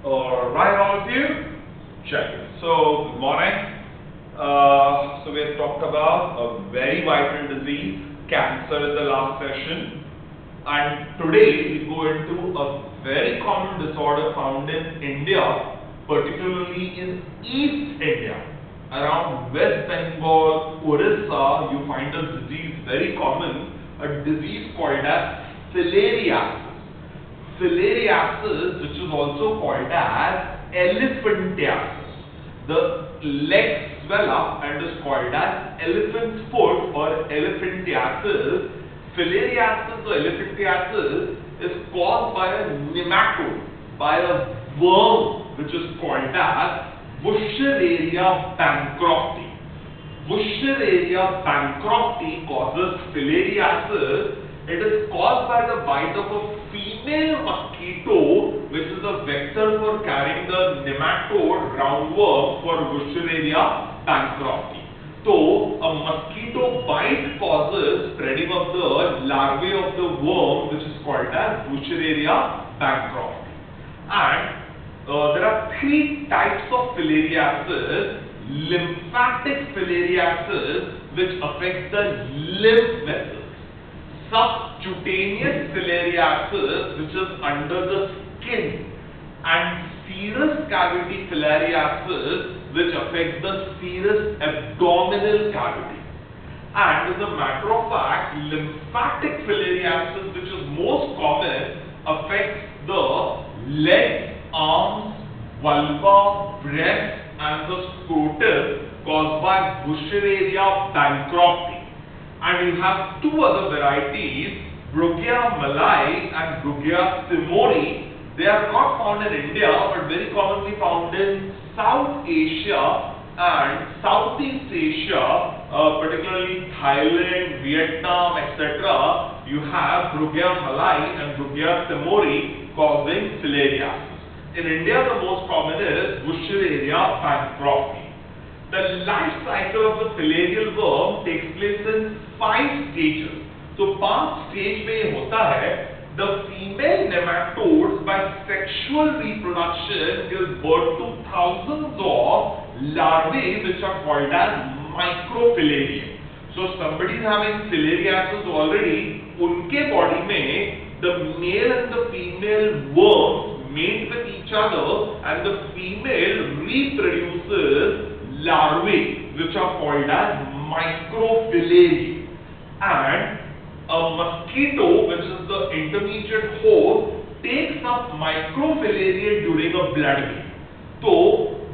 Right, all of you? Check it. So, good morning. So we have talked about a very vital disease, cancer, in the last session. And today we go into a very common disorder found in India, particularly in East India. Around West Bengal, Orissa, you find a disease very common, a disease called as filariasis. Filariasis, which is also called as elephantiasis. The legs swell up and is called as elephant's foot or elephantiasis. Filariasis or elephantiasis is caused by a nematode, by a worm which is called as Wuchereria bancrofti. Wuchereria bancrofti causes filariasis. It is caused by the bite of a female mosquito, which is a vector for carrying the nematode roundworm for Wuchereria bancrofti. So, a mosquito bite causes spreading of the larvae of the worm, which is called as Wuchereria bancrofti. And there are three types of filariasis. Lymphatic filariasis, which affects the lymph vessels. Subcutaneous filariasis, which is under the skin, and serous cavity filariasis, which affects the serous abdominal cavity. And as a matter of fact, lymphatic filariasis, which is most common, affects the legs, arms, vulva, breast, and the scrotum, caused by Wuchereria bancrofti. And you have two other varieties, Brugia malai and Brugia simori. They are not found in India, but very commonly found in South Asia and Southeast Asia, particularly Thailand, Vietnam, etc. You have Brugia malai and Brugia simori causing filariasis. In India, the most common is Wuchereria bancrofti. The life cycle of the filarial worm takes place in 5 stages. So, 5 stage में होता है, the female nematodes by sexual reproduction give birth to thousands of larvae, which are called as microfilariae. So, somebody is having filariasis already, उनके body में the male and the female worms mate with each other, and the female reproduces larvae, which are called as microfilariae. And a mosquito, which is the intermediate host, takes up microfilariae during a blood meal. So,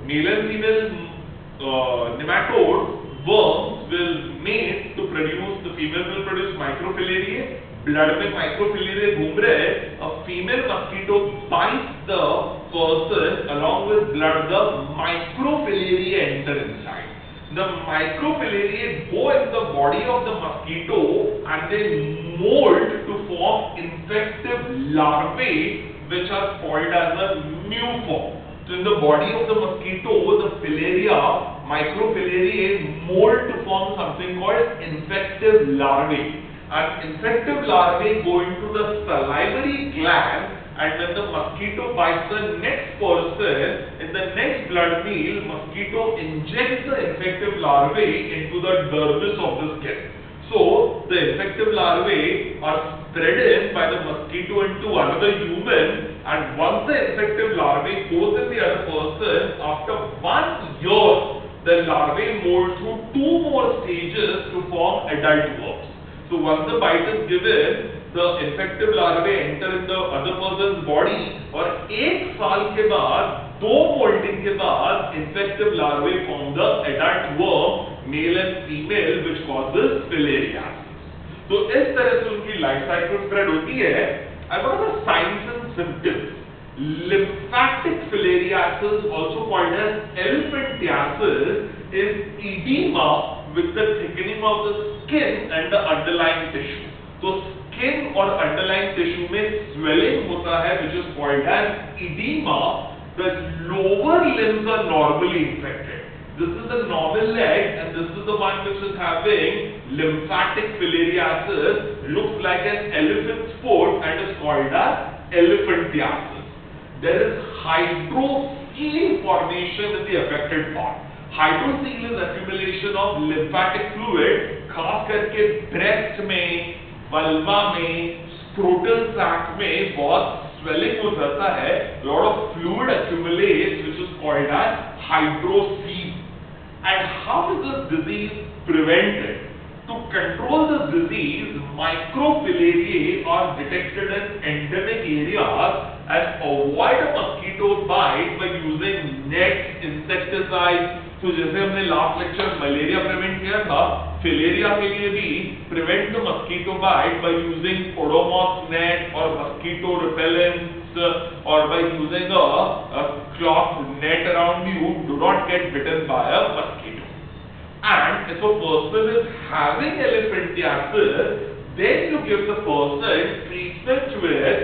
male and female nematode worms will mate to produce, the female will produce microfilariae. Blood में microfilariae घूम रहे हैं, a female mosquito bites the person, along with blood the microfilariae enter inside. The microfilariae go in the body of the mosquito and they mold to form infective larvae, which are called as a new-form. So in the body of the mosquito, the filaria, microfilariae mold to form something called infective larvae. And infective larvae go into the salivary gland, and when the mosquito bites the next person, in the next blood meal, mosquito injects the infective larvae into the dermis of the skin. So, the infective larvae are spread by the mosquito into another human, and once the infective larvae goes in the other person, after 1 year, the larvae mold through 2 more stages to form adult worms. So once the bite is given, the infective larvae enter in the other person's body, और 1 साल के बाद 2 molting के बाद infective larvae form the adult worm, male and female, which causes filariasis. तो इस तरह से उनकी life cycle spread होती है. And what are the signs and symptoms? Lymphatic filariasis, also called as elephantiasis, is edema with the thickening of the skin and the underlying tissue. So skin or underlying tissue में swelling होता है, which is called as edema. The lower limbs are normally infected. This is the normal leg, and this is the one which is having lymphatic filariasis, looks like an elephant's foot and is called as elephantiasis. there is hydrocele formation in the affected part. Hydrocele is accumulation of lymphatic fluid, खास करके breast में, vulva में, scrotal sac में बहुत swelling हो जाता है, lot of fluid accumulates, which is called as hydrocele. And how is this disease prevented? To control this disease, microfilariae are detected in endemic areas and avoid a mosquito bite by using nets, insecticides. तो जैसे हमने last lecture malaria prevent किया था, filaria के लिए भी prevent the mosquito bite by using Odomos net और mosquito repellents और by using a cloth net around you. Do not get bitten by a mosquito. And if a person is having elephantiasis, then you give the person treatment with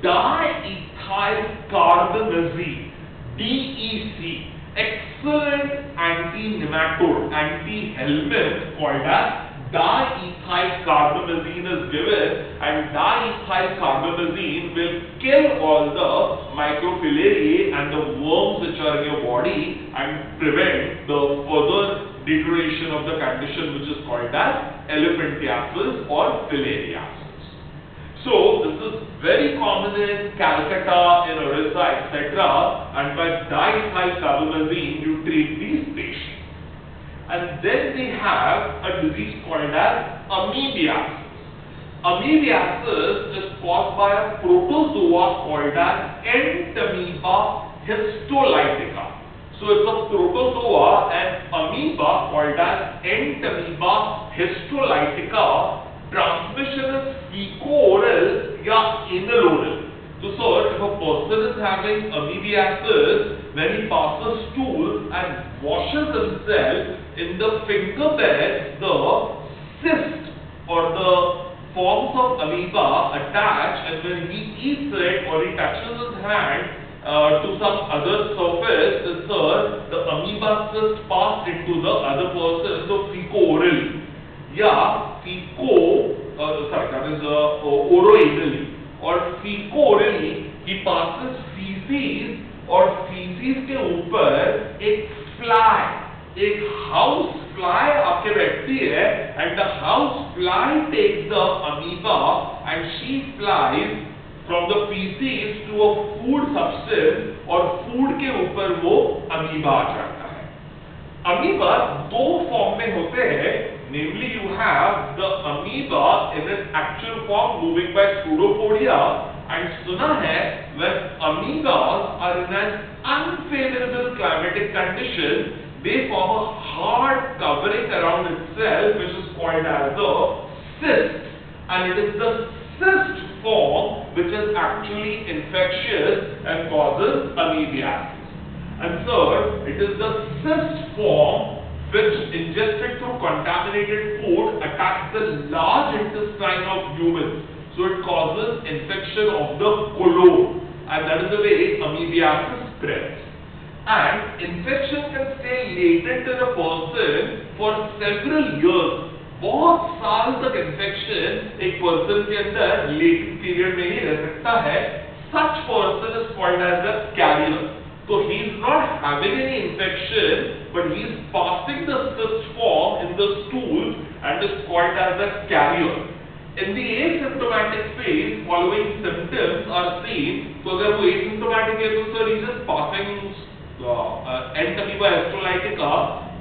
diethyl carbamazine, DEC. Excellent anti-nematode, anti-helminth called as diethyl carbamazine is given, and diethyl carbamazine will kill all the microfilariae and the worms which are in your body and prevent the further deterioration of the condition which is called as elephantiasis or filariasis. So this is very common in Calcutta, in Orissa, etc. And by diethyl carbamazine you treat these patients. And then we have a disease called as amoebiasis. Amoebiasis is caused by a protozoa called as Entamoeba histolytica. So it's a protozoa and amoeba called as Entamoeba histolytica. Transmission is fecal-oral या anal-oral. So sir, if a person is having amoebiasis, when he passes stool and washes himself in the finger bed, the cyst or the forms of amoeba attach, and when he eats it or he touches his hand to some other surface, the amoeba cyst passed into the other person, so fecal-oral. Yeah, that is oroanally or fecal-orally, he passes feces और feces के ऊपर एक fly, एक house fly आके बैठती है, and the house fly takes the amoeba and she flies from the feces to a food substance और food के ऊपर वो amoeba आ जाता है. Amoeba दो फॉर्म में होते हैं. Namely, you have the amoeba in its actual form moving by pseudopodia, and suna hai when amoebas are in an unfavorable climatic condition, they form a hard covering around itself, which is called as the cyst, and it is the cyst form which is actually infectious and causes amoebiasis. And third, it is the cyst form which ingested through contaminated food attacks the large intestine of humans. So it causes infection of the colon, and that is the way amoebiasis spreads. And infection can stay latent in a person for several years. बहुत साल तक infection एक person के अंदर latent period में ही रह सकता है. Such person is called as a carrier. So he is not having any infection, but he is passing the cyst form in the stool and is called as a carrier. In the asymptomatic phase, following symptoms are seen. So अगर वो asymptomatic है तो sir he is just passing Entamoeba histolytica,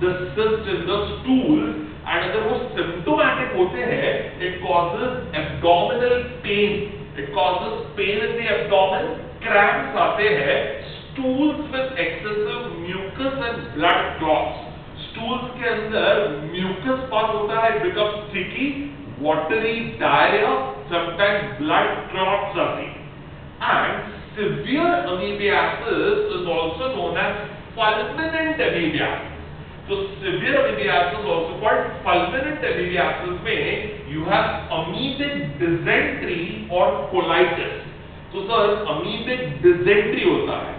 the cyst in the stool, and अगर वो symptomatic होते हैं, it causes abdominal pain. It causes pain in the abdomen, cramps आते हैं. Stools with excessive mucus and blood clots. Stools के अंदर mucus पास होता है, it becomes sticky, watery, diarrhea, sometimes blood clots are seen. And severe amoebiasis is also known as fulminant amoebiasis. So severe amoebiasis is also called fulminant amoebiasis में you have amoebic dysentery or colitis. So sir, amoebic dysentery होता है.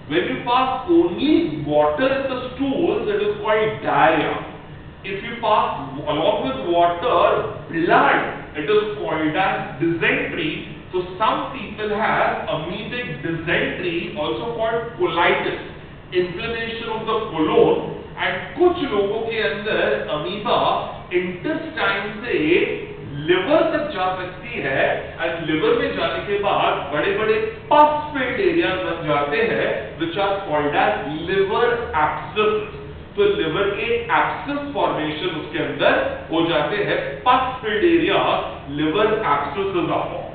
When you pass only water in the stools, it is called diarrhea. If you pass along with water, blood, it is called as dysentery. So some people have amoebic dysentery, also called colitis, inflammation of the colon, and कुछ लोगों के अंदर amoeba intestine से liver तक जा सकती है, और लिवर में जाने के बाद बड़े बड़े पस फिल्ड एरियाज बन जाते हैं, which are called as liver abscesses. तो लिवर के एब्सेस फॉर्मेशन उसके अंदर हो जाते हैं, पस field area liver एब्सेसेस are formed.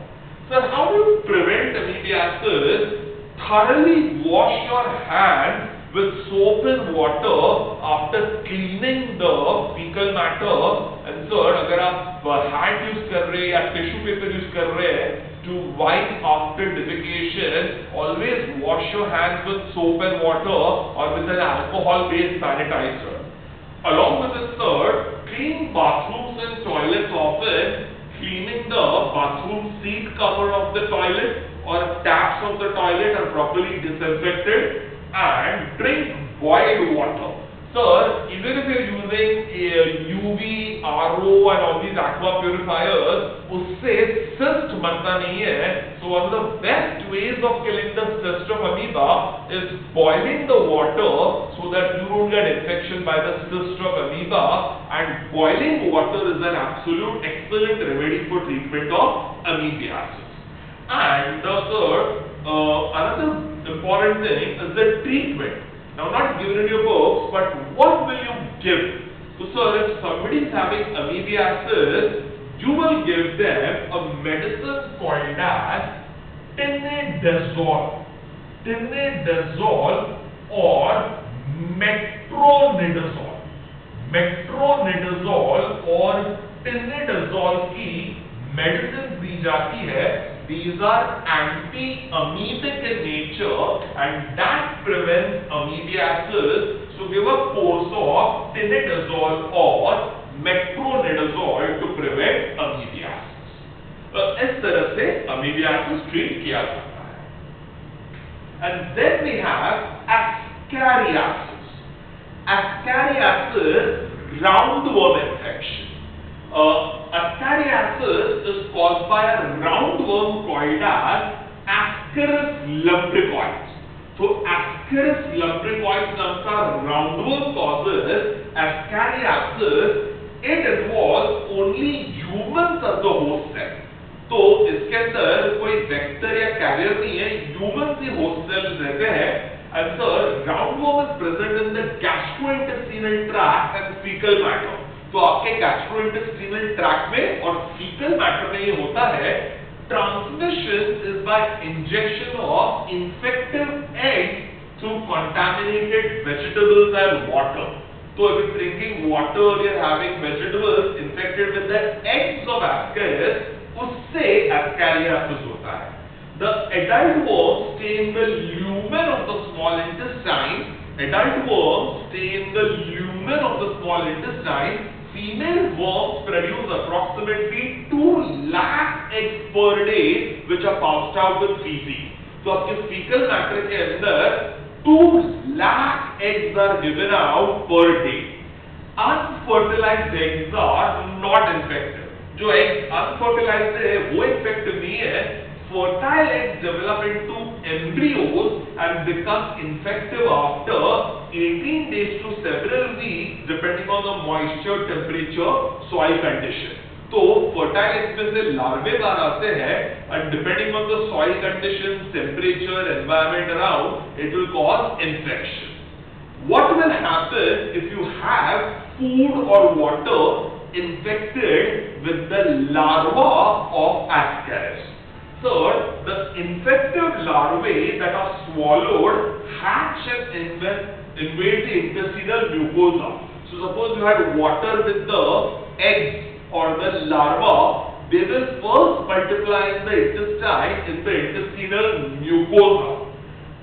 Sir, how do you prevent amoebiasis? Thoroughly wash your hands with soap and water after cleaning the fecal matter. And sir, अगर आप hand use कर रहे हैं या टिश्यू पेपर यूज कर रहे हैं to wipe after defecation, always wash your hands with soap and water or with an alcohol-based sanitizer. Along with this, sir, clean bathrooms and toilets often. Cleaning the bathroom seat cover of the toilet or taps of the toilet are properly disinfected, and drink boiled water. Sir, even if you're using UV, RO and all these aqua purifiers, उससे cyst बनता नहीं है. So one of the best ways of killing the cyst of amoeba is boiling the water so that you don't get infection by the cyst of amoeba. And boiling water is an absolute excellent remedy for treatment of amoebiasis. And sir, another important thing is the treatment. Now, not given in your books, but what will you give? So, sir, if somebody is having amoebiasis, you will give them a medicine called as tinidazole. Tinidazole or metronidazole. Metronidazole or tinidazole की medicine दी जाती है. These are anti-amoebic in nature, and that prevents amoebiasis. So give a course of tinidazole or metronidazole to prevent amoebiasis. इस तरह से amoebiasis treat किया जाता है. And then we have Ascariasis. Ascariasis, roundworm infection. Ascariasis is caused by a roundworm called as Ascariasis lumbricoides. So Ascariasis lumbricoides नाम का roundworm causes Ascariasis. It involves only humans as the host cell. तो इसके अंदर कोई vector या career नहीं है, humans ही host cells रहते हैं. And sir, roundworm is present in the gastrointestinal tract and fecal matter. तो आपके gastrointestinal tract में और fecal matter में ये होता है. Transmission is by injection of infective eggs through contaminated vegetables and water. So if you're drinking water, you're having vegetables infected with the eggs of Ascariasis, उससे Ascariasis होता है. The adult worms stay in the lumen of the small intestine. Adult worms stay in the lumen of the small intestine. Female worms produce approximately 2 lakh eggs per day, which are passed out with feces. So आपके fecal matter के अंदर 2 lakh eggs are given out per day. Unfertilized eggs are not infective. जो eggs unfertilized है वो infective नहीं है. Fertile eggs develop into embryos and become infective after 18 days to several weeks, depending on the moisture, temperature, soil condition. तो fertile eggs में से larvae बाहर आते हैं, and depending on the soil conditions, temperature, environment around, it will cause infection. What will happen if you have food or water infected with the larva of Ascariasis? Sir, the infective larvae that are swallowed hatch and invade the intestinal mucosa. So suppose you had water with the eggs or the larva, they will first multiply in the intestine in the intestinal mucosa.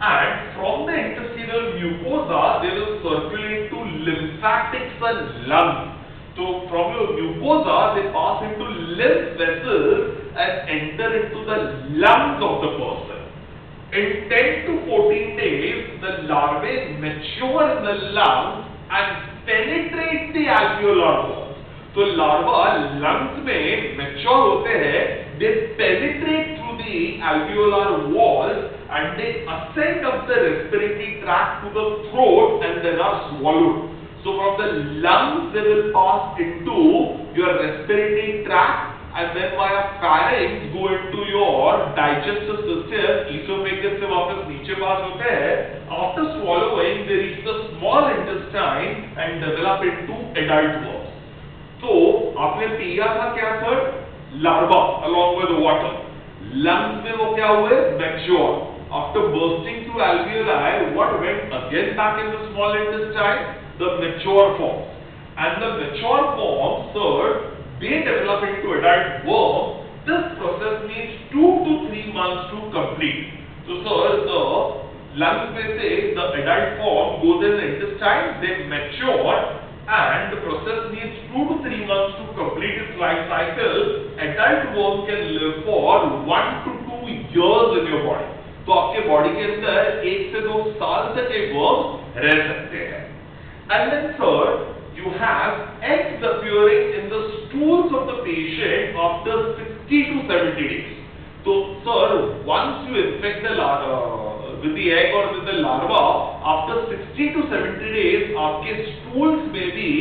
And from the intestinal mucosa, they will circulate to lymphatics and lungs. So from your mucosa, they pass into lymph vessels and enter into the lungs of the person. In 10 to 14 days, the larvae mature in the lungs and penetrate the alveolar walls. So larva lungs में mature होते हैं, they penetrate through the alveolar walls and they ascend up the respiratory tract to the throat and then are swallowed. So from the lungs they will pass into your respiratory tract and then via pharynx go into your digestive system. Esophagus से वापस नीचे पास होते हैं. After swallowing they reach the small intestine and develop into adult worms. तो आपने पिया था क्या sir? Larva along with water. Lungs में वो क्या हुए? Mature. After bursting through alveoli, what went again back in the small intestine? The mature forms. And the mature forms, sir, they develop into adult worm. This process needs 2 to 3 months to complete. So, sir, the lungs में से the adult form goes in the intestine, they mature, and the process needs 2 to 3 months to complete its life cycle. Adult worm can live for 1 to 2 years in your body. तो आपके body के अंदर 1 से 2 साल तक ये worm रह सकते हैं. And then, sir, you have eggs appearing in the stools of the patient after 60 to 70 days. So, sir, once you infect the with the egg or with the larva, after 60 to 70 days, आपके stools में भी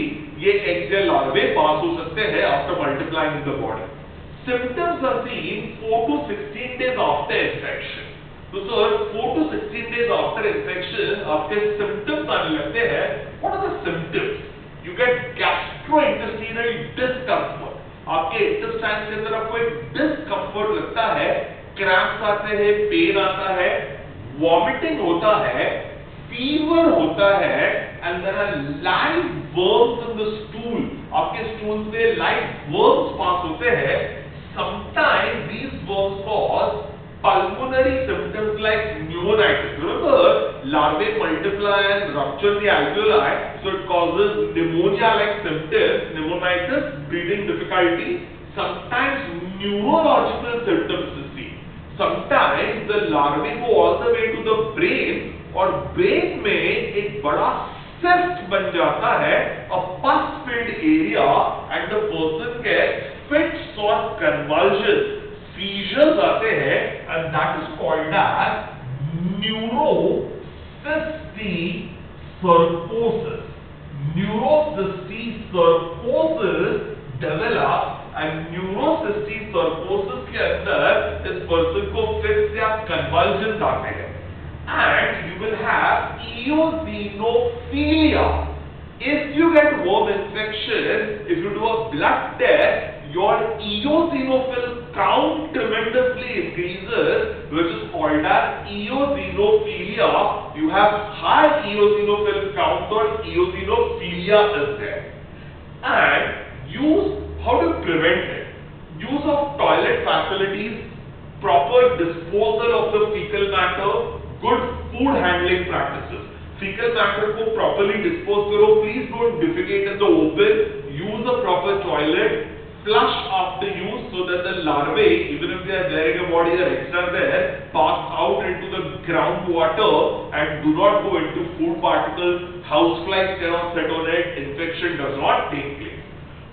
ये eggs या larvae pass हो सकते हैं after multiplying in the body. Symptoms are seen 4 to 16 days after infection. So, sir, 4 to 16 days after infection, आपके symptoms आने लगते हैं. What are the symptoms? You get gastrointestinal discomfort. आपके intestine के अंदर आपको एक discomfort लगता है, cramps आते हैं, pain आता है, vomiting होता है, fever होता है, and there are live worms in the stool. आपके stools में live worms pass होते हैं. Sometimes these worms cause pulmonary symptoms like pneumonitis. Remember, larvae multiply and rupture the alveoli, so it causes pneumonia-like symptoms, pneumonitis, breathing difficulty. Sometimes neurological symptoms is seen. Sometimes the larvae go all the way to the brain, और brain में एक बड़ा cyst बन जाता है, a pus-filled area, and the person gets fits or convulsions. Seizures आते हैं, and that is called as neurocysticercosis. Neurocysticercosis develop, and neurocysticercosis के अंदर इस person को fits या convulsions आते हैं, and you will have eosinophilia. If you get worm infection, if you do a blood test, your eosinophil count tremendously increases, which is called as eosinophilia. You have high eosinophil count or eosinophilia is there. And how to prevent it? Use of toilet facilities, proper disposal of the fecal matter, good food handling practices. Fecal matter को properly dispose करो. Please don't defecate in the open. Use a proper toilet. Flush after use so that the larvae, even if they are there in your body, are extra there, pass out into the groundwater and do not go into food particles. Houseflies cannot sit on it. Infection does not take place.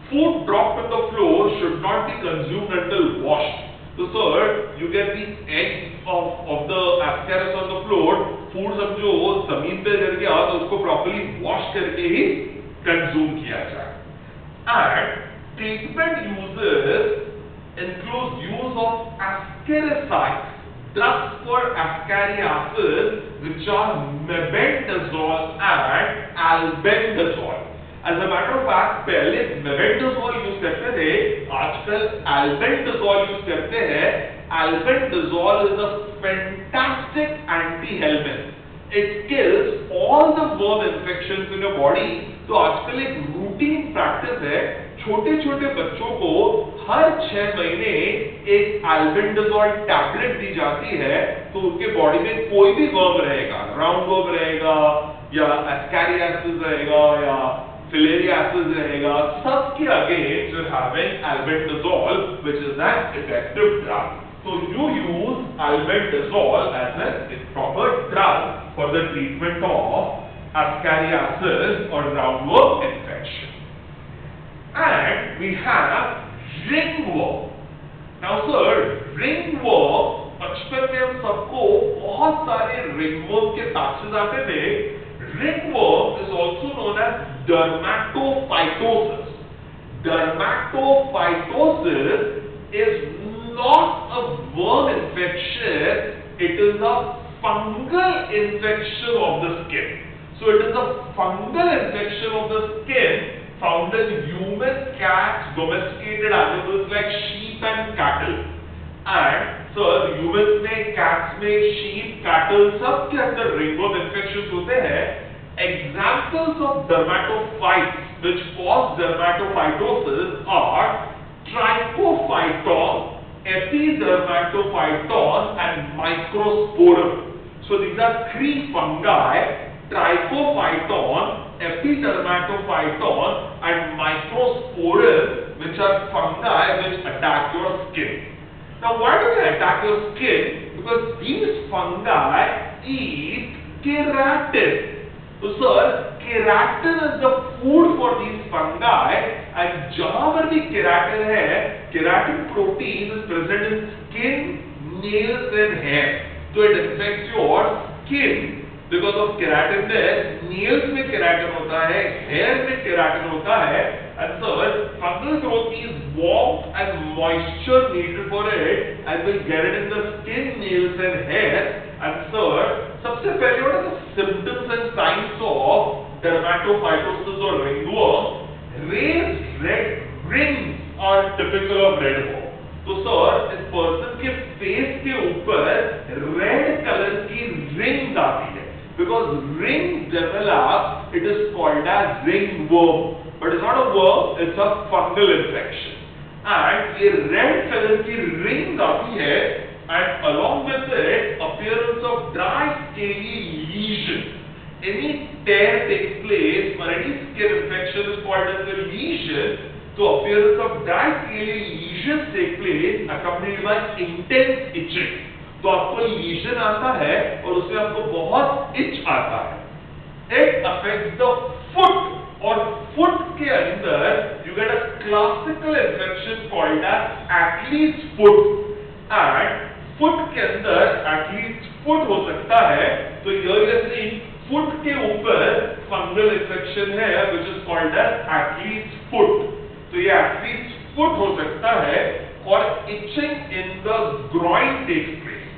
Food dropped on the floor should not be consumed until washed. So, sir, you get these eggs of the Ascariasis on the floor. Food समझो जमीन पे गिर गया तो उसको properly wash करके ही consume किया जाए. And treatment uses includes use of Ascariasis, drugs for Ascariasis, which are mebendazole and albendazole. As a matter of fact, पहले mebendazole यूज करते थे, आजकल albendazole यूज करते हैं. Albendazole is a fantastic anti-helminth. It kills all the worm infections in your body. तो आजकल एक routine practice है, छोटे छोटे बच्चों को हर 6 महीने एक albendazole टैबलेट दी जाती है, तो उनके बॉडी में कोई भी वर्म रहेगा, राउंड वर्म रहेगा या Ascariasis रहेगा या filariasis रहेगा, सबके against you're having albendazole, which is an effective drug. So you use albendazole as a proper drug for the treatment of Ascariasis or roundworm infection. And we have ringworm. Now, sir, ringworm बचपन में हम सबको बहुत सारे ringworm के patches आते थे. Ringworm is also known as dermatophytosis. Dermatophytosis is not a worm infection, it is a fungal infection of the skin. So it is a fungal infection of the skin found in human, cats, domesticated animals like sheep and cattle. And sir, humans में, cats में, sheep, cattle सब के अंदर ringworm infections होते हैं. Examples of dermatophytes which cause dermatophytosis are trichophyton, epidermatophyton and microsporum. So these are three fungi: trichophyton, epidermatophyton and microsporum, which are fungi which attack your skin. Now why do they attack your skin? Because these fungi eat keratin. So sir, keratin is the food for these fungi, and जहाँ पर भी keratin है, keratin protein is present in skin, nails and hair. So it infects your skin because of keratin there. Nails में keratin होता है, hair में keratin होता है, and sir, fungal growth is warmth and moisture needed for it, and will get it in the skin, nails and hair. And sir, सबसे पहले what are the symptoms and signs of dermatophytosis or ringworm? Raised red rings are typical of redworm. तो sir, इस person के face के ऊपर red color की rings आती है. Because rings develop, it is called as ringworm. But it's not a worm, it's a fungal infection. And ये red color की rings आती है, and along with it, appearance of dry scaly lesion. Any tear takes place or any skin infection is called as a lesion. So appearance of dry scaly lesions take place accompanied by intense itching. तो आपको lesion आता है और उससे आपको बहुत itch आता है. It affects the foot, और foot के अंदर you get a classical infection called as athlete's foot. And foot के अंदर athlete's foot हो सकता है. तो ये foot के ऊपर fungal infection है which is called as athlete's foot. तो ये athlete's foot हो सकता है. और itching in the groin takes place.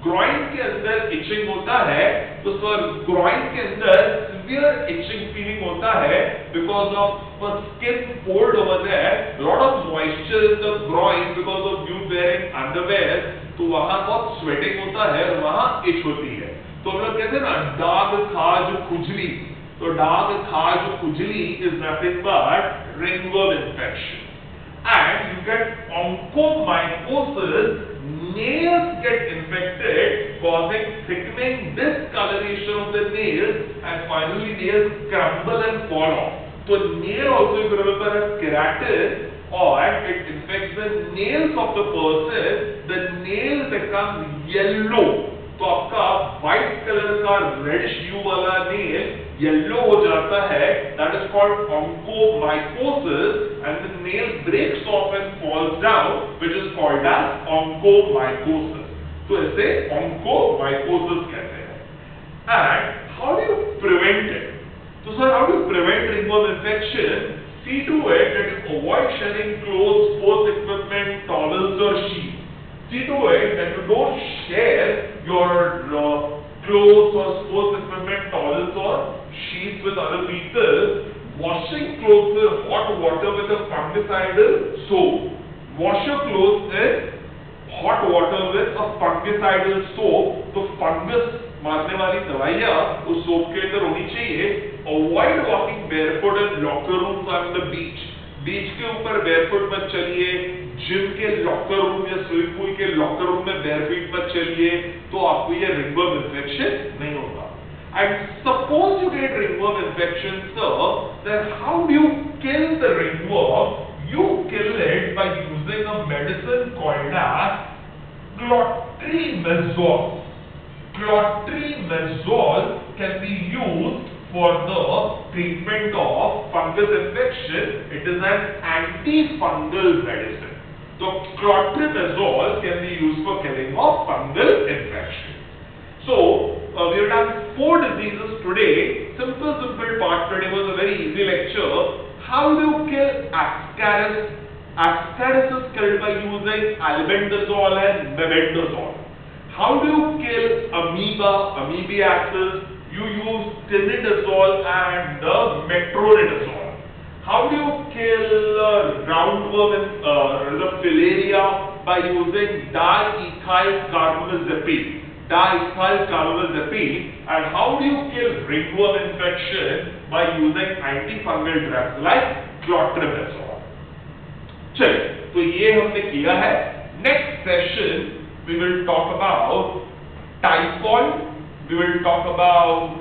groin के अंदर itching होता है. तो सर groin के अंदर severe itching feeling होता है because of the skin fold over there, lot of moisture in the groin because of you wearing underwear. तो वहाँ बहुत sweating होता है और वहाँ itch होती है. तो हम लोग कहते हैं ना दाग खाज खुजली. तो दाग खाज खुजली is nothing but ringworm infection. And you get onychomycosis. Nails get infected, causing thickening, discoloration of the nails, and finally nails crumble and fall off. So nail also, if you remember, has keratin, or it infects the nails of the person. The nail becomes yellow. तो आपका white color का reddish hue वाला nail yellow हो जाता है. That is called onychomycosis, and the nail breaks off and falls down, which is called as onychomycosis. तो इसे onychomycosis कहते हैं. And how do you prevent it? So sir, how do you prevent ringworm infection? See to it that you avoid sharing clothes, sports equipment, towels or sheets. See to it that you don't share your clothes or sports equipment, towels or sheets with other people. Washing clothes with hot water with a fungicidal soap. Wash your clothes in hot water with a fungicidal soap. तो fungus मारने वाली दवाइयाँ उस soap के अंदर होनी चाहिए. Avoid walking barefoot in locker rooms on the beach. बीच के ऊपर barefoot मत चलिए. जिम के लॉकर रूम या स्विमिंग पूल के लॉकर रूम में बेयरफीट मत चलिए. तो आपको ये रिंगवर्म इन्फेक्शन नहीं होगा. And suppose you get ringworm infection, sir, then how do you kill the ringworm? You kill it by using a medicine called as clotrimazole. Clotrimazole can be used for the treatment of fungus infection. It is an antifungal medicine. So clotrimazole can be used for killing of fungal infection. So we have done 4 diseases today. Simple part today was a very easy lecture. How do you kill Ascariasis? Ascariasis is killed by using albendazole and mebendazole. How do you kill Amoebiasis? You use tinidazole and metronidazole. How do you kill roundworm in the filaria? By using diethyl carbamazepine. And how do you kill ringworm infection? By using antifungal drugs like clotrimazole. चलिए, तो ये हमने किया है. Next session we will talk about typhoid. We will talk about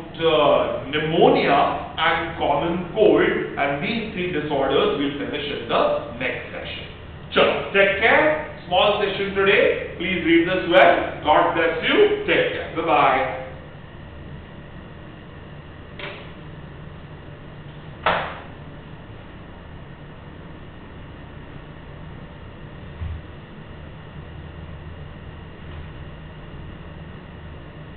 pneumonia and common cold, and these 3 disorders will finish in the next session. Chalo, take care. Small session today. Please read this well. God bless you. Take care. Bye bye.